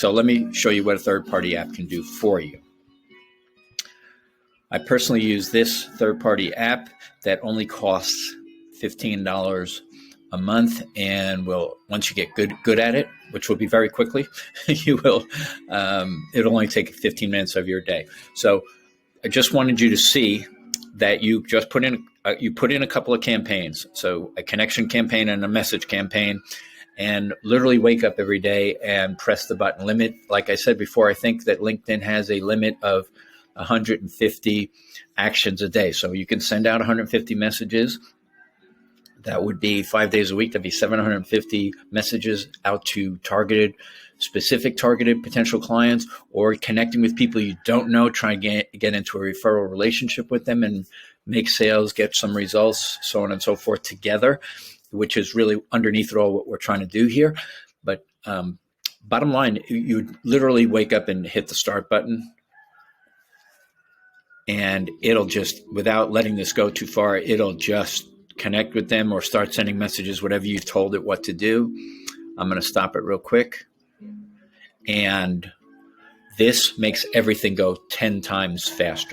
So let me show you what a third-party app can do for you. I personally use this third-party app that only costs $15 a month, and will, once you get good at it, which will be very quickly, you will. It'll only take 15 minutes of your day. So I just wanted you to see that you just put in a couple of campaigns, so a connection campaign and a message campaign, and literally wake up every day and press the button. Limit, like I said before, I think that LinkedIn has a limit of 150 actions a day. So you can send out 150 messages. That would be 5 days a week. That'd be 750 messages out to specific targeted potential clients, or connecting with people you don't know, try and get into a referral relationship with them and make sales, get some results, so on and so forth together, which is really underneath it all what we're trying to do here. But bottom line, you literally wake up and hit the start button, and it'll just, without letting this go too far, it'll just connect with them or start sending messages, whatever you've told it what to do. I'm going to stop it real quick. And this makes everything go 10 times faster.